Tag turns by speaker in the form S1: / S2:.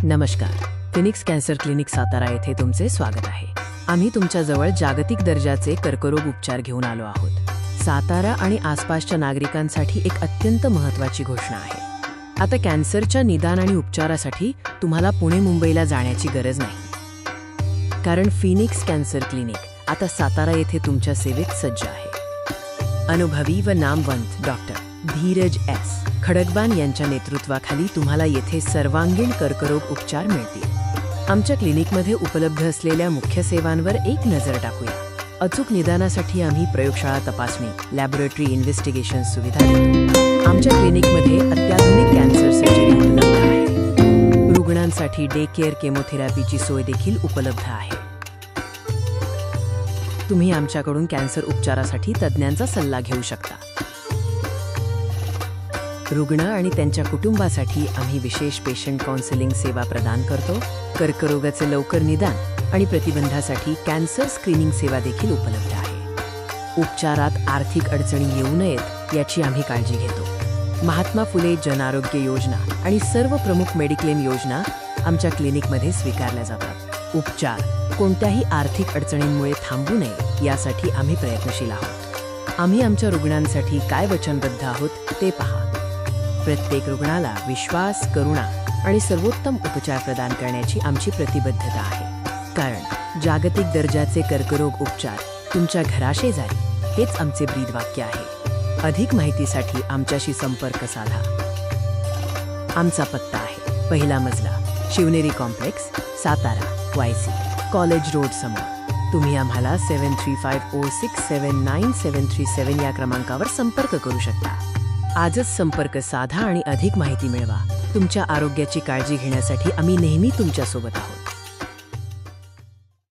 S1: नमस्कार. Phoenix cancer clinic Satara येथे तुमचे स्वागत आहे. आम्ही तुमच्याजवळ जागतिक दर्जाचे कर्करोग उपचार घेऊन आलो आहोत. सातारा आणि आसपासच्या नागरिकांसाठी एक अत्यंत महत्त्वाची घोषणा आहे. आता कॅन्सरच्या निदान आणि उपचारासाठी तुम्हाला पुणे मुंबईला जाण्याची गरज नाही, कारण फिनिक्स कॅन्सर क्लिनिक आता सातारा येथे तुमच्या सेवेत सज्ज आहे. अनुभवी व नामवंत डॉक्टर धीरज एस. खडकबान यांच्या नेतृत्वाखाली तुम्हाला येथे सर्वांगीण कर्करोग उपचार मिळतील. आमच्या क्लिनिकमध्ये उपलब्ध असलेल्या मुख्य सेवांवर एक नजर टाकूया. अचूक निदानासाठी आम्ही प्रयोगशाळा तपासणी, लॅबोरेटरी इन्व्हेस्टिगेशन सुविधा देतो. आमच्या क्लिनिकमध्ये अत्याधुनिक कॅन्सर सर्जरी उपलब्ध आहे. रुग्णांसाठी डे केअर केमोथेरपीची सोय देखील उपलब्ध आहे. तुम्ही आमच्याकडून कॅन्सर उपचारासाठी तज्ज्ञांचा सल्ला घेऊ शकता. रुग्ण आणि त्यांच्या कुटुंबासाठी आम्ही विशेष पेशंट काउन्सिलिंग सेवा प्रदान करतो. कर्करोगाचे लवकर निदान आणि प्रतिबंधासाठी कॅन्सर स्क्रीनिंग सेवा देखील उपलब्ध आहे. उपचारात आर्थिक अडचणी येऊ नयेत याची आम्ही काळजी घेतो. महात्मा फुले जन आरोग्य योजना आणि सर्व प्रमुख मेडिक्लेम योजना आमच्या क्लिनिकमध्ये स्वीकारल्या जातात. उपचार कोणत्याही आर्थिक अडचणींमुळे थांबू नये यासाठी आम्ही प्रयत्नशील आहोत. आम्ही आमच्या रुग्णांसाठी काय वचनबद्ध आहोत ते पहा. प्रत्येक रुग्णाला विश्वास, करुणा आणि सर्वोत्तम उपचार प्रदान करण्याची आमची प्रतिबद्धता आहे. कारण जागतिक दर्जाचे कर्करोग उपचार तुमच्या घराशेजारी हेच आमचे ब्रीदवाक्य आहे. अधिक माहितीसाठी आमच्याशी संपर्क साधा. आमचा पत्ता आहे पहिला मजला, Shivneri complex, Satara, YC, college road समोर. तुम्ही आम्हाला 7354679737 या क्रमांकावर संपर्क करू शकता. आजच संपर्क साधा आणि अधिक माहिती मिळवा. तुमच्या आरोग्याची काळजी घेण्यासाठी आम्ही नेहमी तुमच्यासोबत आहोत.